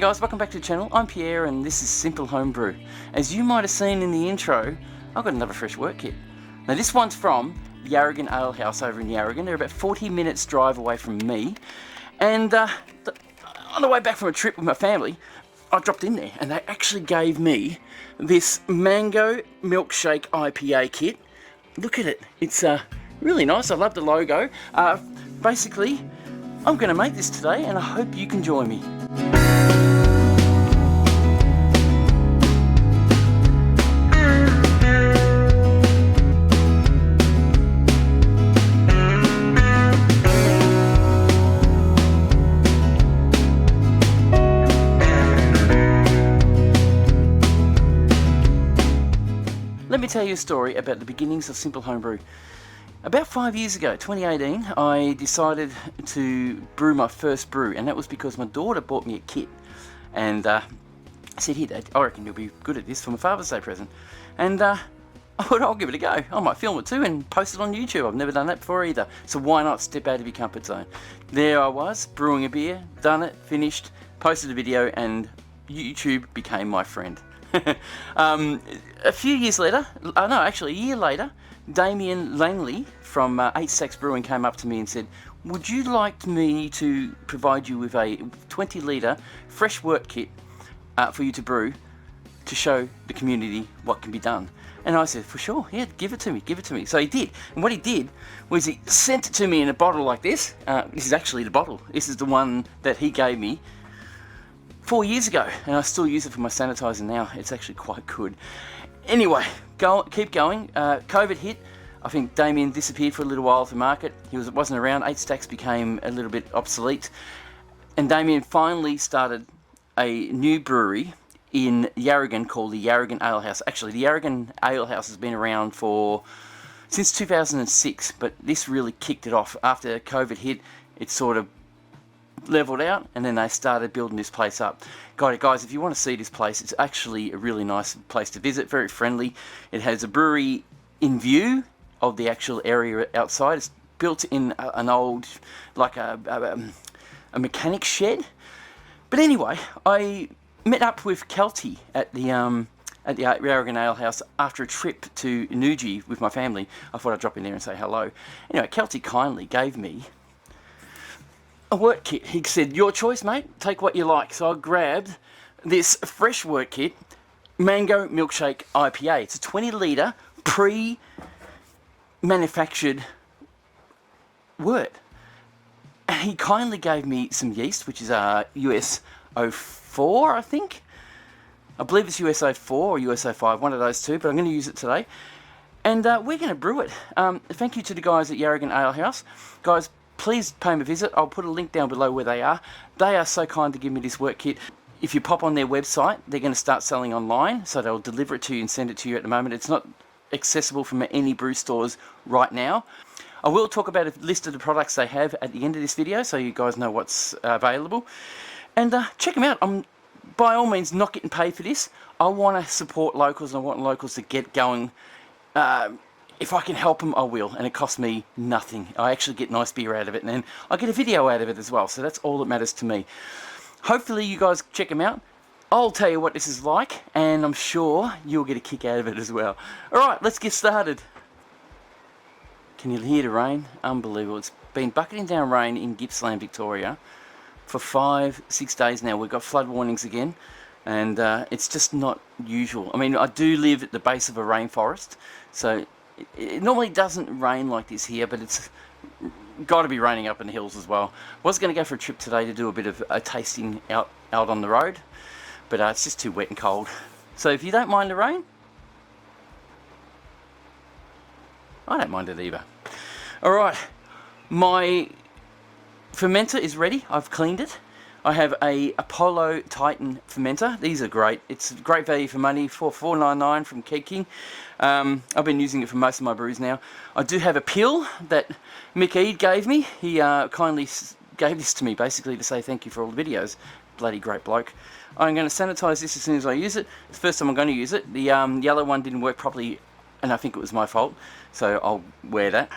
guys, welcome back to the channel. I'm Pierre and this is Simple Homebrew. As you might have seen in the intro, I've got another fresh wort kit. Now this one's from Yarragon Ale House over in Yarragon. They're about 40 minutes drive away from me. And on the way back from a trip with my family, I dropped in there and they actually gave me this mango milkshake IPA kit. Look at it. It's really nice. I love the logo. Basically, I'm going to make this today and I hope you can join me. Let me tell you a story about the beginnings of Simple Homebrew. About 5 years ago, 2018, I decided to brew my first brew, and that was because my daughter bought me a kit. And I said, "Here, Dad, I reckon you'll be good at this for my Father's Day present." And I thought, I'll give it a go. I might film it too and post it on YouTube. I've never done that before either. So why not step out of your comfort zone? There I was, brewing a beer, done it, finished, posted a video, and YouTube became my friend. A few years later, actually a year later, Damien Langley from Stacks Brewing came up to me and said, "Would you like me to provide you with a 20-litre fresh wort kit for you to brew to show the community what can be done?" And I said, "For sure, yeah, give it to me." So he did. And what he did was he sent it to me in a bottle like this. This is actually the bottle. This is the one that he gave me 4 years ago, and I still use it for my sanitizer now. It's actually quite good. Anyway, keep going. COVID hit. I think Damien disappeared for a little while off the market. He wasn't around. 8 Stacks became a little bit obsolete, and Damien finally started a new brewery in Yarragon called the Yarragon Ale House. Actually, the Yarragon Ale House has been around since 2006, but this really kicked it off. After COVID hit, it sort of leveled out, and then they started building this place up. Guys, if you want to see this place, it's actually a really nice place to visit, very friendly. It has a brewery in view of the actual area outside. It's built in an old, like a mechanic shed. But anyway, I met up with Kelty at the Yarragon Ale House after a trip to Nuji with my family. I thought I'd drop in there and say hello. Anyway, Kelty kindly gave me a wort kit. He said, "Your choice, mate. Take what you like." So I grabbed this fresh wort kit, Mango Milkshake IPA. It's a 20-litre pre-manufactured wort. And he kindly gave me some yeast, which is US 04, I think. I believe it's US 04 or US 05, one of those two, but I'm going to use it today. And we're going to brew it. Thank you to the guys at Yarragon Ale House. Guys, please pay them a visit. I'll put a link down below where they are. They are so kind to give me this wort kit. If you pop on their website, they're going to start selling online, so they'll deliver it to you and send it to you at the moment. It's not accessible from any brew stores right now. I will talk about a list of the products they have at the end of this video, so you guys know what's available. And check them out. I'm by all means not getting paid for this. I want to support locals and I want locals to get going. If I can help them, I will, and it costs me nothing. I actually get nice beer out of it, and then I get a video out of it as well, so that's all that matters to me. Hopefully you guys check them out. I'll tell you what this is like, and I'm sure you'll get a kick out of it as well. Alright, let's get started. Can you hear the rain? Unbelievable. It's been bucketing down rain in Gippsland, Victoria for 5-6 days now. We've got flood warnings again, and it's just not usual. I mean, I do live at the base of a rainforest, so it normally doesn't rain like this here, but it's got to be raining up in the hills as well. Was going to go for a trip today to do a bit of a tasting out on the road, but it's just too wet and cold. So if you don't mind the rain, I don't mind it either. Alright, my fermenter is ready. I've cleaned it. I have a Apollo Titan fermenter. These are great. It's great value for money for $4.99 from Kegging. I've been using it for most of my brews now. I do have a pill that Mick Eade gave me. He kindly gave this to me basically to say thank you for all the videos. Bloody great bloke. I'm going to sanitize this as soon as I use it. It's the first time I'm going to use it. The yellow one didn't work properly, and I think it was my fault, so I'll wear that.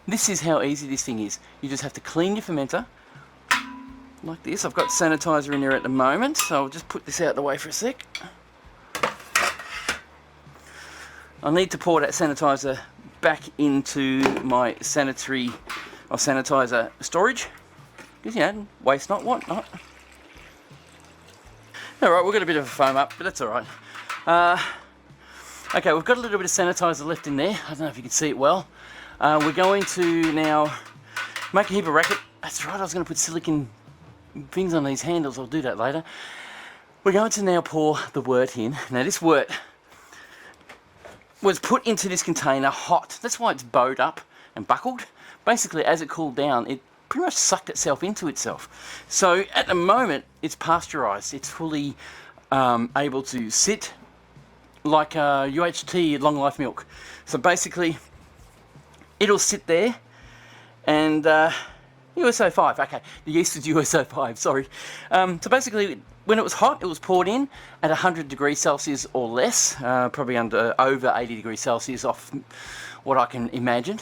This is how easy this thing is. You just have to clean your fermenter, like this. I've got sanitizer in there at the moment, so I'll just put this out of the way for a sec. I need to pour that sanitizer back into my sanitizer storage, because, you know, waste not, want not. Alright, we've got a bit of a foam up, but that's alright. Okay, we've got a little bit of sanitizer left in there. I don't know if you can see it well. We're going to now make a heap of racket. That's right, I was going to put silicone things on these handles. I'll do that later. We're going to now pour the wort in. Now this wort was put into this container hot. That's why it's bowed up and buckled. Basically, as it cooled down, it pretty much sucked itself into itself. So at the moment, it's pasteurized. It's fully able to sit like UHT long life milk. So basically, it'll sit there and USO 5, okay, the yeast is USO 5, sorry. So basically, when it was hot, it was poured in at 100 degrees Celsius or less, probably over 80 degrees Celsius off what I can imagine,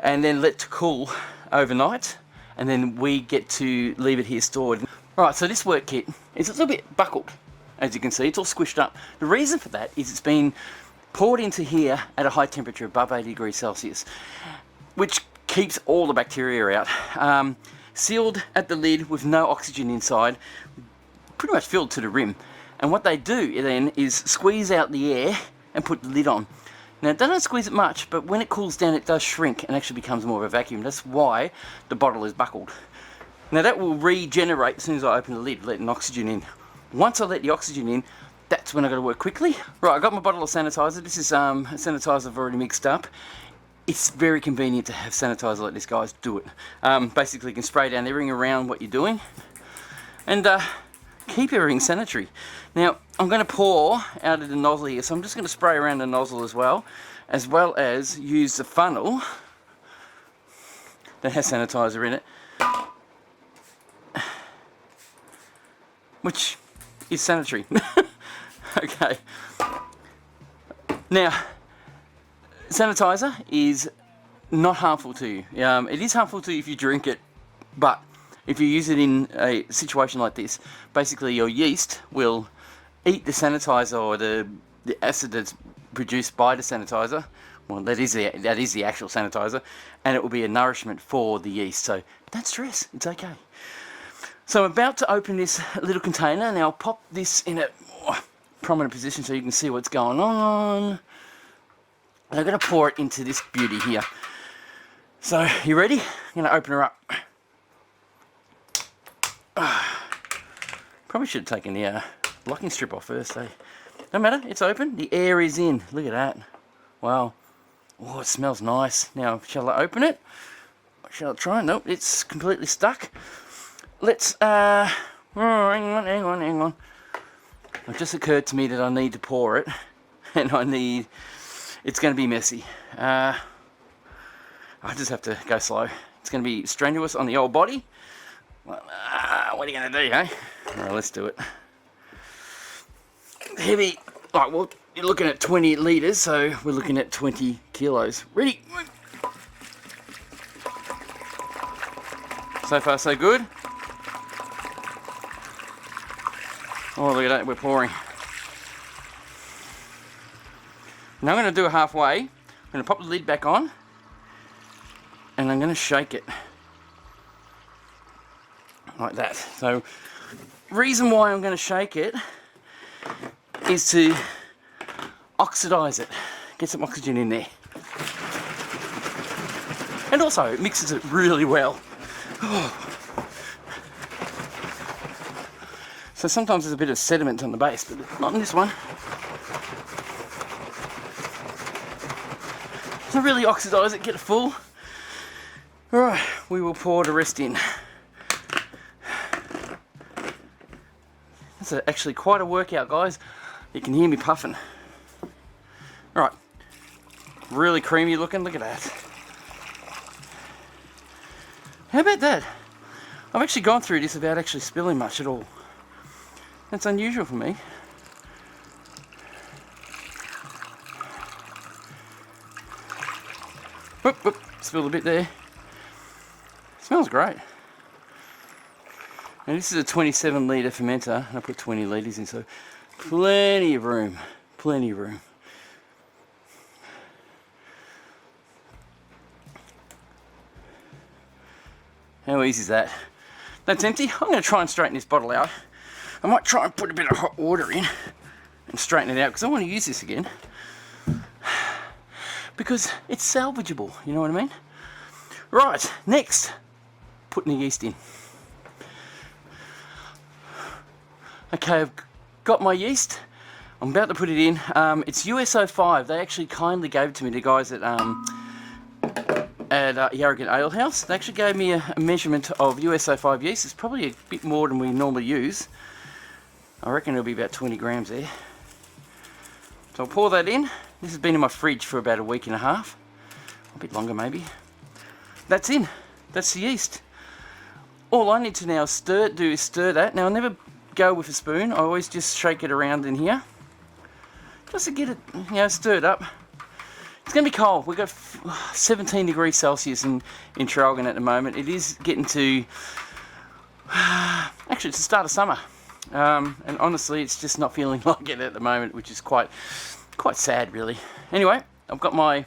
and then let to cool overnight, and then we get to leave it here stored. Right, so this wort kit is a little bit buckled, as you can see, it's all squished up. The reason for that is it's been poured into here at a high temperature above 80 degrees Celsius, which keeps all the bacteria out. Sealed at the lid with no oxygen inside, pretty much filled to the rim. And what they do then is squeeze out the air and put the lid on. Now they don't squeeze it much, but when it cools down it does shrink and actually becomes more of a vacuum. That's why the bottle is buckled. Now that will regenerate as soon as I open the lid, letting oxygen in. Once I let the oxygen in, that's when I've got to work quickly. Right, I got my bottle of sanitizer. This is a sanitizer I've already mixed up. It's very convenient to have sanitizer like this, guys. Do it. Basically, you can spray down everything around what you're doing and keep everything sanitary. Now, I'm going to pour out of the nozzle here, so I'm just going to spray around the nozzle as well as use the funnel that has sanitizer in it, which is sanitary. Okay. Now, sanitizer is not harmful to you. It is harmful to you if you drink it, but if you use it in a situation like this, basically your yeast will eat the sanitizer or the acid that's produced by the sanitizer. Well, that is the actual sanitizer, and it will be a nourishment for the yeast. So don't stress, it's okay. So I'm about to open this little container. Now I'll pop this in a more prominent position so you can see what's going on. And I'm going to pour it into this beauty here. So, you ready? I'm going to open her up. Probably should have taken the locking strip off first, eh? No matter, it's open. The air is in. Look at that. Wow. Oh, it smells nice. Now, shall I open it? Shall I try? Nope, it's completely stuck. Let's, hang on. It just occurred to me that I need to pour it. And it's going to be messy. I just have to go slow. It's going to be strenuous on the old body. What are you going to do, eh? Alright, let's do it. Heavy. Right, well, you're looking at 20 litres, so we're looking at 20 kilos. Ready? So far, so good. Oh, look at that, we're pouring. Now I'm going to do it halfway. I'm going to pop the lid back on and I'm going to shake it like that. So reason why I'm going to shake it is to oxidize it, get some oxygen in there, and also it mixes it really well. So sometimes there's a bit of sediment on the base, but not in this one. So really oxidize it, get it full. Alright, we will pour the rest in. That's actually quite a workout, guys. You can hear me puffing. Alright, really creamy looking, look at that. How about that? I've actually gone through this without actually spilling much at all. That's unusual for me. Whoop, whoop, spilled a bit there. Smells great. And this is a 27 litre fermenter, and I put 20 litres in, so plenty of room, plenty of room. How easy is that? That's empty. I'm going to try and straighten this bottle out. I might try and put a bit of hot water in and straighten it out, because I want to use this again. Because it's salvageable, you know what I mean? Right, next, putting the yeast in. Okay, I've got my yeast. I'm about to put it in. It's US05. They actually kindly gave it to me, the guys at Yarragon Ale House. They actually gave me a measurement of US05 yeast. It's probably a bit more than we normally use. I reckon it'll be about 20 grams there. So I'll pour that in. This has been in my fridge for about a week and a half. A bit longer maybe. That's in. That's the yeast. All I need to now do is stir that. Now I never go with a spoon. I always just shake it around in here. Just to get it, stirred up. It's going to be cold. We've got 17 degrees Celsius in Traralgon at the moment. It is getting to, actually it's the start of summer. And honestly, it's just not feeling like it at the moment, which is quite sad, really. Anyway, I've got my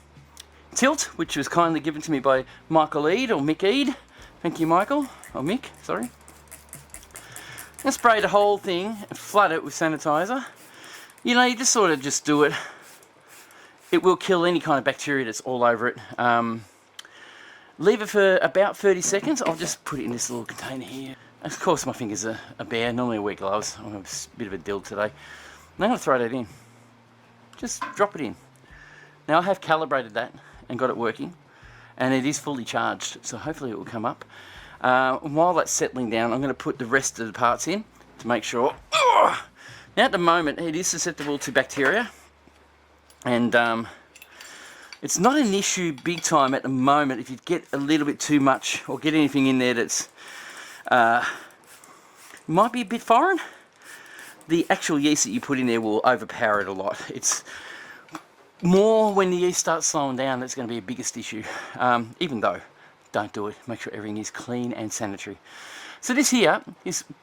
tilt, which was kindly given to me by Michael Eade, or Mick Eade. Thank you, Michael. Or Mick, sorry. And spray the whole thing and flood it with sanitizer. You know, you just sort of just do it. It will kill any kind of bacteria that's all over it. Leave it for about 30 seconds. I'll just put it in this little container here. Of course, my fingers are bare. Normally I wear gloves. I'm a bit of a dill today. And I'm going to throw that in. Just drop it in. Now I have calibrated that and got it working. And it is fully charged, so hopefully it will come up. While that's settling down, I'm going to put the rest of the parts in to make sure. Now at the moment, it is susceptible to bacteria. And it's not an issue big time at the moment if you get a little bit too much or get anything in there that's might be a bit foreign. The actual yeast that you put in there will overpower it a lot. It's more when the yeast starts slowing down that's going to be a biggest issue. Even though, don't do it. Make sure everything is clean and sanitary. So this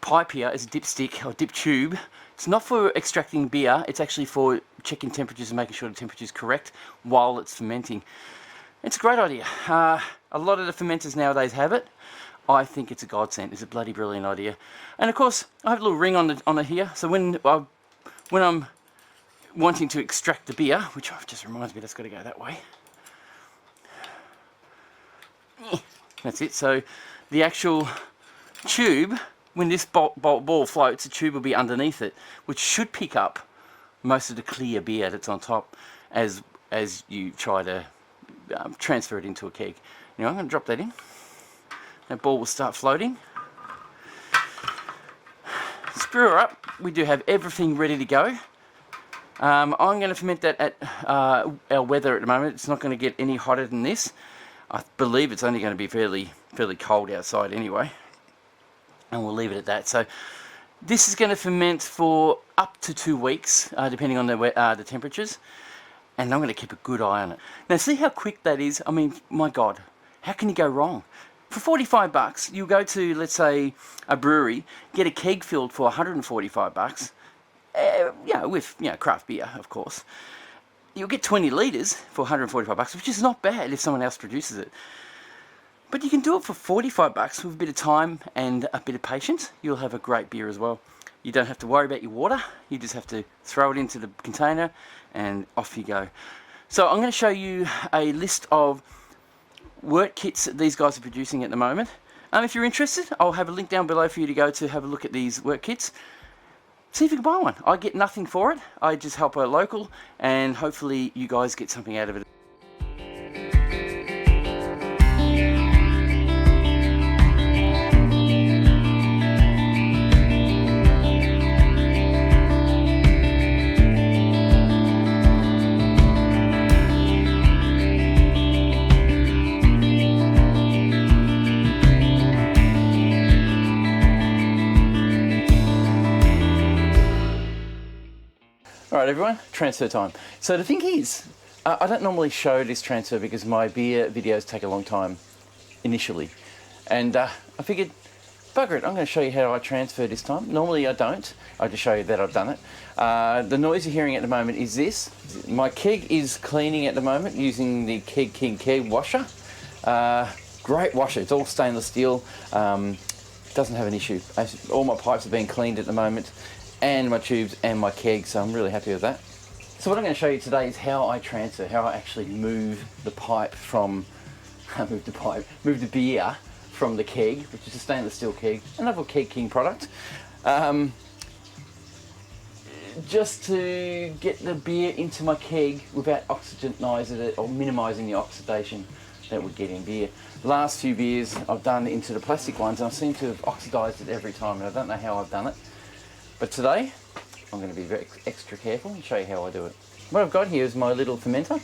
pipe here is a dipstick or dip tube. It's not for extracting beer. It's actually for checking temperatures and making sure the temperature is correct while it's fermenting. It's a great idea. A lot of the fermenters nowadays have it. I think it's a godsend. It's a bloody brilliant idea. And of course, I have a little ring on it here. So when I'm wanting to extract the beer, which just reminds me that's got to go that way. That's it. So the actual tube, when this ball floats, the tube will be underneath it, which should pick up most of the clear beer that's on top as you try to transfer it into a keg. Now I'm going to drop that in. That ball will start floating. Screw her up. We do have everything ready to go. I'm going to ferment that at our weather at the moment. It's not going to get any hotter than this. I believe it's only going to be fairly cold outside anyway. And we'll leave it at that. So this is going to ferment for up to 2 weeks, depending on the temperatures. And I'm going to keep a good eye on it. Now see how quick that is? I mean, my God, how can you go wrong? For 45 bucks, you go to, let's say, a brewery, get a keg filled for 145 bucks, with craft beer, of course. You'll get 20 litres for 145 bucks, which is not bad if someone else produces it. But you can do it for 45 bucks with a bit of time and a bit of patience. You'll have a great beer as well. You don't have to worry about your water. You just have to throw it into the container and off you go. So I'm going to show you a list of wort kits that these guys are producing at the moment. If you're interested, I'll have a link down below for you to go to have a look at these wort kits. See if you can buy one. I get nothing for it. I just help a local, and hopefully you guys get something out of it. Alright everyone, transfer time. So the thing is, I don't normally show this transfer because my beer videos take a long time initially. And I figured bugger it, I'm going to show you how I transfer this time. Normally I don't, I just show you that I've done it. The noise you're hearing at the moment is this. My keg is cleaning at the moment using the Kegging keg washer. Great washer, it's all stainless steel, doesn't have an issue. All my pipes are being cleaned at the moment, and my tubes and my keg, so I'm really happy with that. So what I'm going to show you today is how I transfer, how I actually move the pipe from, move the beer from the keg, which is a stainless steel keg, another Kegging product, just to get the beer into my keg without oxygenising it or minimising the oxidation that would get in beer. The last few beers I've done into the plastic ones, and I seem to have oxidised it every time, and I don't know how I've done it. But today, I'm going to be very extra careful and show you how I do it. What I've got here is my little fermenter.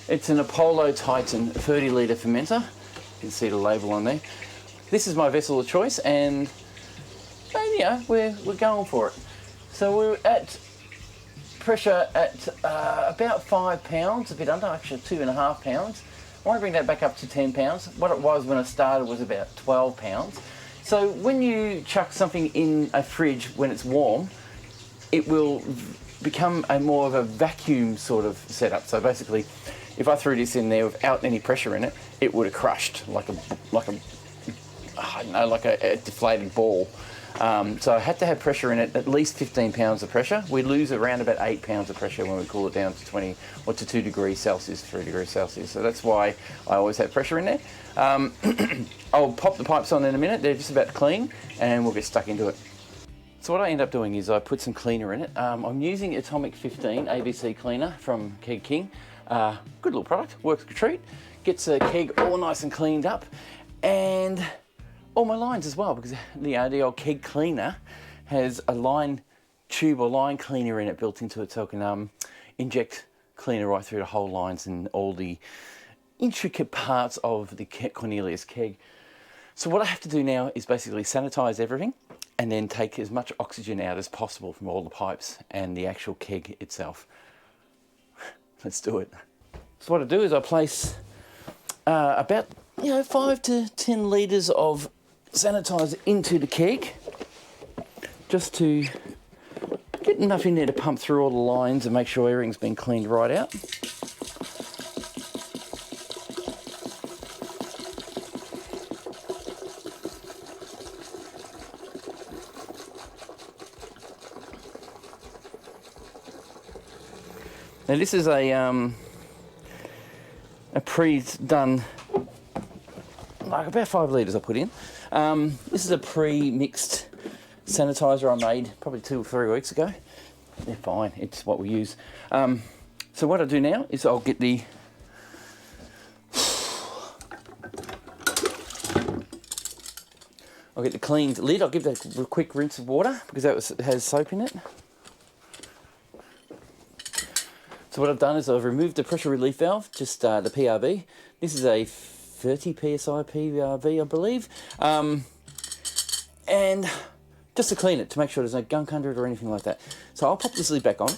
It's an Apollo Titan 30 litre fermenter. You can see the label on there. This is my vessel of choice, and yeah, we're going for it. So we're at pressure at about 5 pounds, a bit under, actually 2.5 pounds. I want to bring that back up to 10 pounds. What it was when I started was about 12 pounds. So when you chuck something in a fridge when it's warm, it will become a more of a vacuum sort of setup. So basically, if I threw this in there without any pressure in it, it would have crushed like a deflated ball. So I had to have pressure in it, at least 15 pounds of pressure. We lose around about 8 pounds of pressure when we cool it down to 20 or to 2 degrees Celsius, 3 degrees Celsius. So that's why I always have pressure in there. I'll pop the pipes on in a minute. They're just about to clean, and we'll get stuck into it. So what I end up doing is I put some cleaner in it. I'm using Atomic 15 ABC cleaner from Kegging. Good little product, works like a treat. Gets a keg all nice and cleaned up, and all my lines as well, because the old keg cleaner has a line tube or line cleaner in it built into it, so it can inject cleaner right through the whole lines and all the intricate parts of the Cornelius keg. So what I have to do now is basically sanitize everything and then take as much oxygen out as possible from all the pipes and the actual keg itself. Let's do it. So what I do is I place about 5 to 10 litres of sanitizer into the keg, just to get enough in there to pump through all the lines and make sure everything's been cleaned right out. Now this is a pre-done, like about 5 litres I put in. This is a pre-mixed sanitizer I made probably 2 or 3 weeks ago. They're fine, it's what we use. So what I do now is I'll get the cleaned lid. I'll give that a quick rinse of water because it has soap in it. So what I've done is I've removed the pressure relief valve, just the PRV. This is a 30 PSI PRV, I believe. And just to clean it, to make sure there's no gunk under it or anything like that. So I'll pop this lid back on.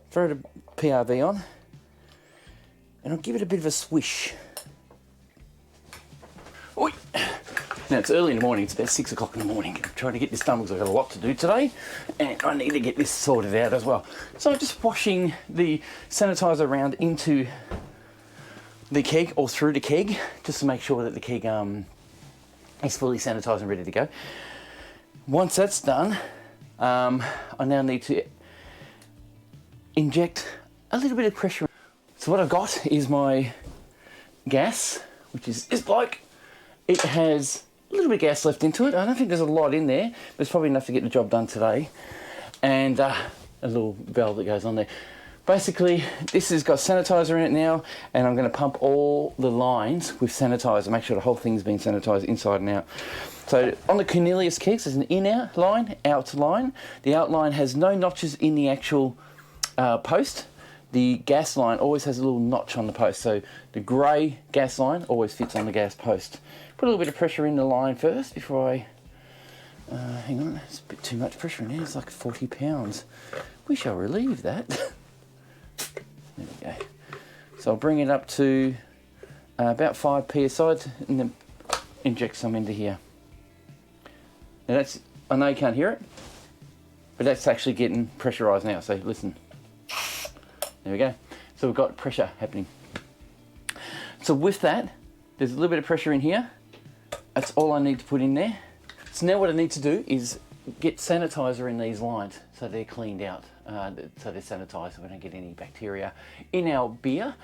Throw the PRV on. And I'll give it a bit of a swish. Oi. Now it's early in the morning, it's about 6 o'clock in the morning. I'm trying to get this done because I've got a lot to do today, and I need to get this sorted out as well. So I'm just washing the sanitizer around into the keg or through the keg, just to make sure that the keg is fully sanitized and ready to go. Once that's done, I now need to inject a little bit of pressure. So what I've got is my gas, which is this bloke. It has a little bit of gas left into it. I don't think there's a lot in there, but it's probably enough to get the job done today. And a little valve that goes on there. Basically, this has got sanitizer in it now, and I'm going to pump all the lines with sanitizer, make sure the whole thing's been sanitized inside and out. So on the Cornelius kegs, there's an in-out line, out line. The out line has no notches in the actual post. The gas line always has a little notch on the post, so the grey gas line always fits on the gas post. Put a little bit of pressure in the line first before I... hang on, it's a bit too much pressure in there, it's like 40 pounds. We shall relieve that. There we go. So I'll bring it up to about 5 psi, and then inject some into here. Now that's, I know you can't hear it, but that's actually getting pressurized now. So listen, there we go. So we've got pressure happening. So with that, there's a little bit of pressure in here. That's all I need to put in there. So now what I need to do is get sanitizer in these lines so they're cleaned out, so they're sanitized so we don't get any bacteria in our beer.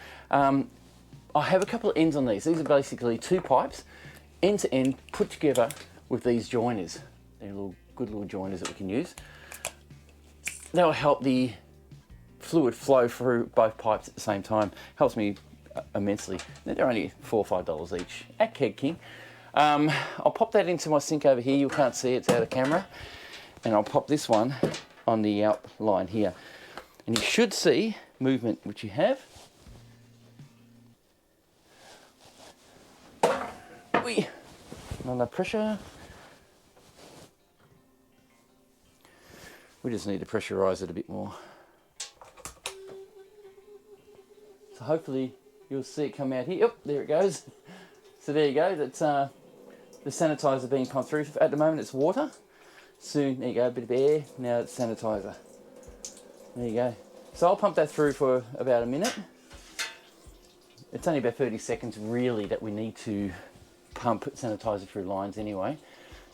I have a couple of ends on these. These are basically 2 pipes, end to end, put together with these joiners. They're good little joiners that we can use. That will help the fluid flow through both pipes at the same time. Helps me immensely. They're only $4 or $5 each at Kegging. I'll pop that into my sink over here. You can't see it, it's out of camera. And I'll pop this one on the outline here. And you should see movement, which you have. Under pressure. We just need to pressurize it a bit more. So hopefully you'll see it come out here. Yep, there it goes. So there you go, that's the sanitizer being pumped through. At the moment it's water. Soon, there you go, a bit of air, now it's sanitizer. There you go. So I'll pump that through for about a minute. It's only about 30 seconds really that we need to pump sanitizer through lines anyway.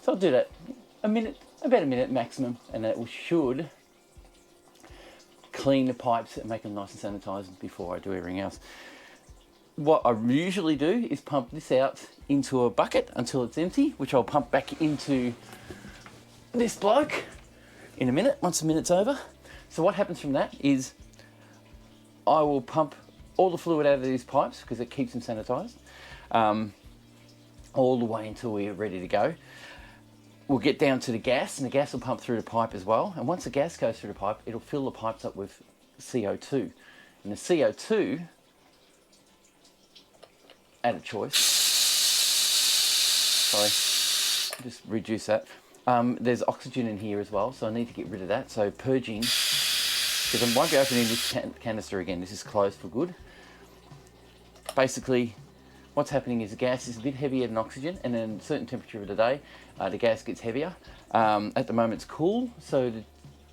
So I'll do that a minute, about a minute maximum, and that should clean the pipes and make them nice and sanitized before I do everything else. What I usually do is pump this out into a bucket until it's empty, which I'll pump back into this bloke in a minute, once the minute's over. So what happens from that is I will pump all the fluid out of these pipes because it keeps them sanitized, all the way until we're ready to go. We'll get down to the gas, and the gas will pump through the pipe as well. And once the gas goes through the pipe, it'll fill the pipes up with CO2. And the CO2, at a choice, sorry, just reduce that. There's oxygen in here as well, so I need to get rid of that. So purging, because I won't be opening this canister again. This is closed for good. Basically, what's happening is the gas is a bit heavier than oxygen, and then a certain temperature of the day, the gas gets heavier. At the moment it's cool, so the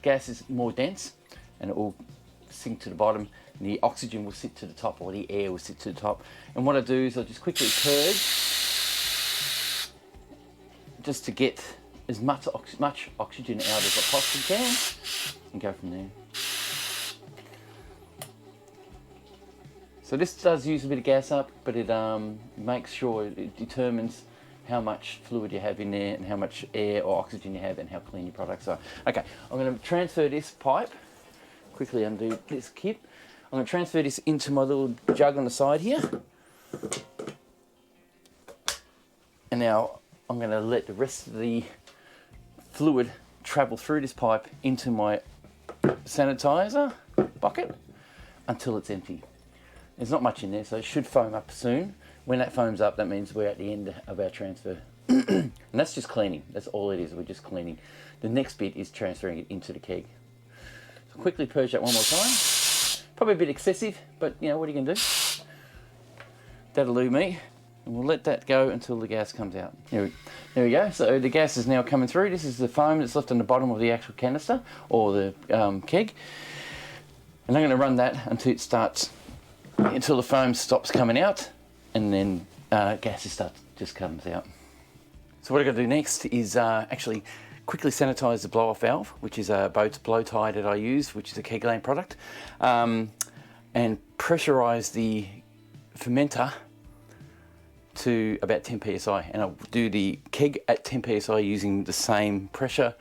gas is more dense, and it will sink to the bottom, and the oxygen will sit to the top, or the air will sit to the top. And what I do is I just quickly purge, just to get as much oxygen out as I possibly can, and go from there. So this does use a bit of gas up, but it makes sure it determines how much fluid you have in there and how much air or oxygen you have and how clean your products are. Okay, I'm going to transfer this pipe, quickly undo this kit. I'm going to transfer this into my little jug on the side here. And now I'm going to let the rest of the fluid travel through this pipe into my sanitizer bucket until it's empty. There's not much in there, so it should foam up soon. When that foams up, that means we're at the end of our transfer. And that's just cleaning. That's all it is. We're just cleaning. The next bit is transferring it into the keg. So quickly purge that one more time. Probably a bit excessive, but you know, what are you going to do? That'll do me. And we'll let that go until the gas comes out. There we go. So the gas is now coming through. This is the foam that's left on the bottom of the actual canister, or the keg. And I'm going to run that until it starts, until the foam stops coming out, and then gas just comes out. So what I've got to do next is actually quickly sanitize the blow-off valve, which is a blow tie that I use, which is a Kegging product, and pressurize the fermenter to about 10 psi, and I'll do the keg at 10 psi using the same pressure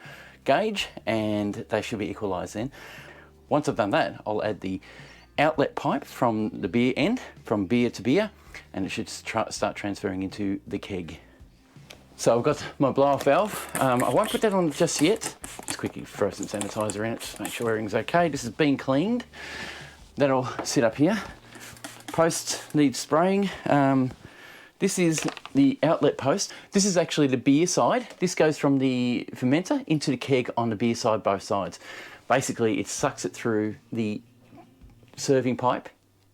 gauge, and they should be equalized then. Once I've done that, I'll add the outlet pipe from the beer end, from beer to beer, and it should start transferring into the keg. So I've got my blow-off valve. I won't put that on just yet. Just quickly throw some sanitizer in it, just make sure everything's okay. This has been cleaned. That'll sit up here. Post needs spraying. This is the outlet post. This is actually the beer side. This goes from the fermenter into the keg on the beer side, both sides. Basically, it sucks it through the serving pipe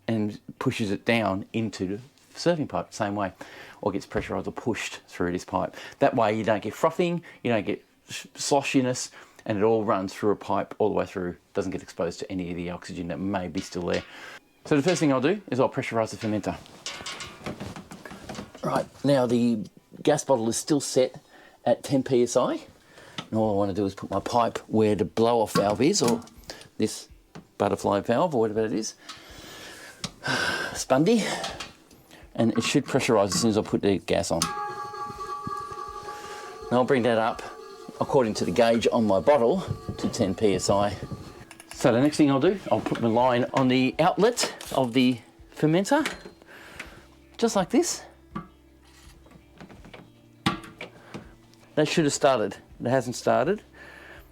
and pushes it down into the serving pipe the same way, or gets pressurized or pushed through this pipe. That way you don't get frothing, you don't get sloshiness, and it all runs through a pipe all the way through, doesn't get exposed to any of the oxygen that may be still there. So the first thing I'll do is I'll pressurize the fermenter. Right, now the gas bottle is still set at 10 psi, and all I want to do is put my pipe where the blow-off valve is, or this butterfly valve, or whatever it is, spundy, and it should pressurize as soon as I put the gas on. And I'll bring that up according to the gauge on my bottle to 10 psi. So the next thing I'll do, I'll put my line on the outlet of the fermenter, just like this. That should have started. It hasn't started,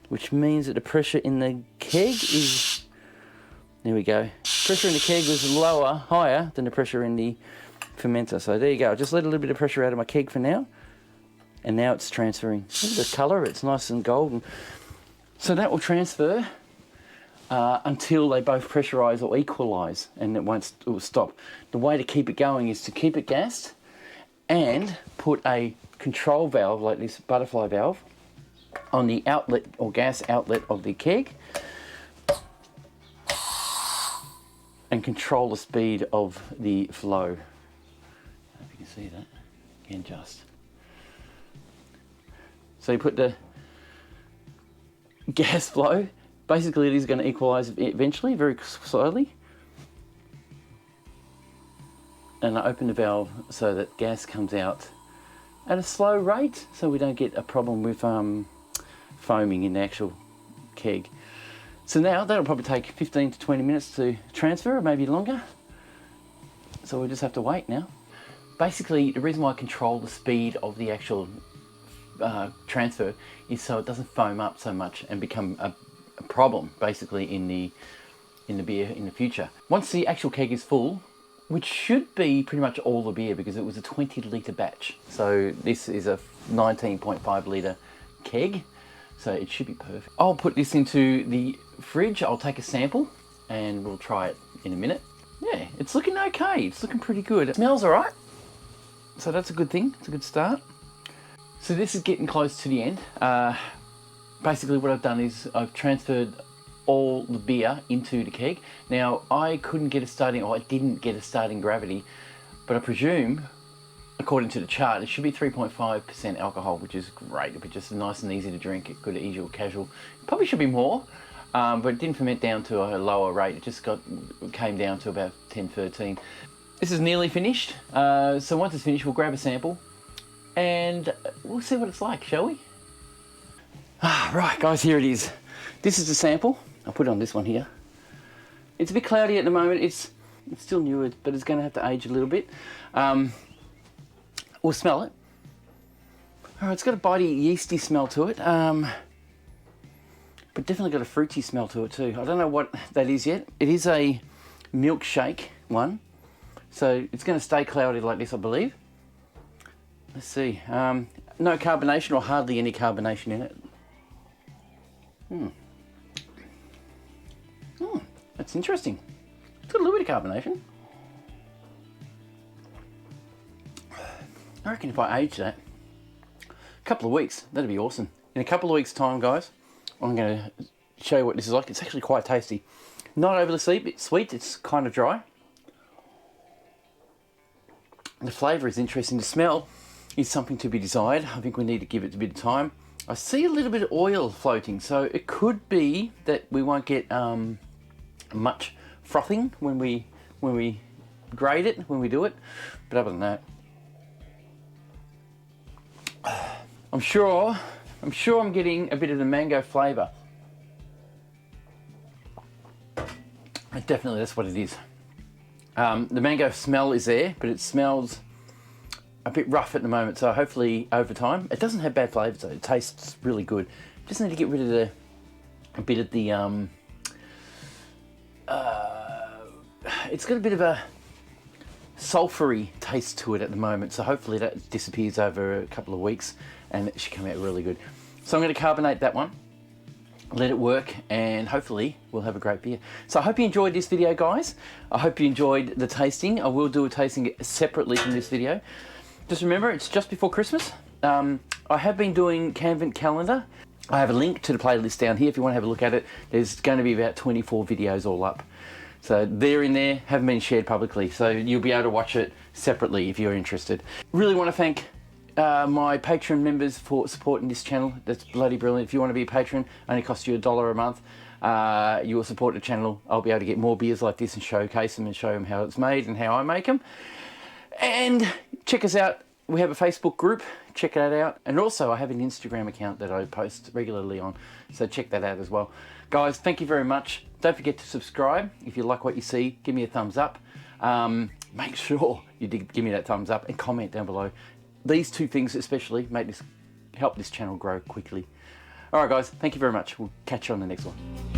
which means that the pressure in the keg is, there we go. Pressure in the keg was higher than the pressure in the fermenter. So there you go. I just let a little bit of pressure out of my keg for now. And now it's transferring. Look at the colour, it's nice and golden. So that will transfer until they both pressurise or equalise, and it will stop. The way to keep it going is to keep it gassed and put a control valve like this butterfly valve on the outlet or gas outlet of the keg and control the speed of the flow. I don't know if you can see that. Again, just. So you put the gas flow, basically it is going to equalise eventually, very slowly. And I open the valve so that gas comes out at a slow rate, so we don't get a problem with foaming in the actual keg. So now that'll probably take 15 to 20 minutes to transfer, or maybe longer. So we'll just have to wait now. Basically, the reason why I control the speed of the actual transfer is so it doesn't foam up so much and become a problem basically in the beer in the future. Once the actual keg is full, which should be pretty much all the beer because it was a 20 litre batch, so this is a 19.5 litre keg, so it should be perfect. I'll put this into the fridge, I'll take a sample and we'll try it in a minute. Yeah, it's looking okay, it's looking pretty good. It smells alright, so that's a good thing, it's a good start. So this is getting close to the end. Basically what I've done is I've transferred all the beer into the keg. Now I couldn't get a starting, or I didn't get a starting gravity, but I presume, according to the chart, it should be 3.5% alcohol, which is great. It'll be just nice and easy to drink, good, easy or casual. Probably should be more, but it didn't ferment down to a lower rate. It just came down to about 10, 13. This is nearly finished. So once it's finished, we'll grab a sample and we'll see what it's like, shall we? Right, guys, here it is. This is the sample. I'll put it on this one here. It's a bit cloudy at the moment. It's still new, but it's going to have to age a little bit. We'll smell it. All right, it's got a bitey, yeasty smell to it, but definitely got a fruity smell to it too. I don't know what that is yet. It is a milkshake one, so it's going to stay cloudy like this, I believe. Let's see. No carbonation, or hardly any carbonation in it. That's interesting. It's got a little bit of carbonation. I reckon if I age that a couple of weeks, that'd be awesome. In a couple of weeks' time, guys, I'm going to show you what this is like. It's actually quite tasty. Not overly sweet, it's kind of dry. The flavour is interesting. The smell is something to be desired. I think we need to give it a bit of time. I see a little bit of oil floating, so it could be that we won't get much frothing when we grate it, when we do it. But other than that, I'm sure I'm getting a bit of the mango flavour. Definitely, that's what it is. The mango smell is there, but it smells a bit rough at the moment, so hopefully over time, it doesn't have bad flavours though, it tastes really good. Just need to get rid of a bit of the, it's got a bit of a sulphury taste to it at the moment, so hopefully that disappears over a couple of weeks and it should come out really good. So I'm going to carbonate that one, let it work, and hopefully we'll have a great beer. So I hope you enjoyed this video, guys. I hope you enjoyed the tasting. I will do a tasting separately from this video. Just remember, it's just before Christmas. I have been doing Canvent calendar. I have a link to the playlist down here if you want to have a look at it. There's going to be about 24 videos all up. So they're in there, haven't been shared publicly, so you'll be able to watch it separately if you're interested. Really want to thank my Patreon members for supporting this channel. That's bloody brilliant. If you want to be a patron, only costs you $1 a month. You will support the channel. I'll be able to get more beers like this and showcase them and show them how it's made and how I make them. And check us out. We have a Facebook group. Check that out. And also I have an Instagram account that I post regularly on. So check that out as well. Guys, thank you very much. Don't forget to subscribe. If you like what you see, give me a thumbs up. Make sure you give me that thumbs up and comment down below. These two things especially help this channel grow quickly. All right, guys, thank you very much. We'll catch you on the next one.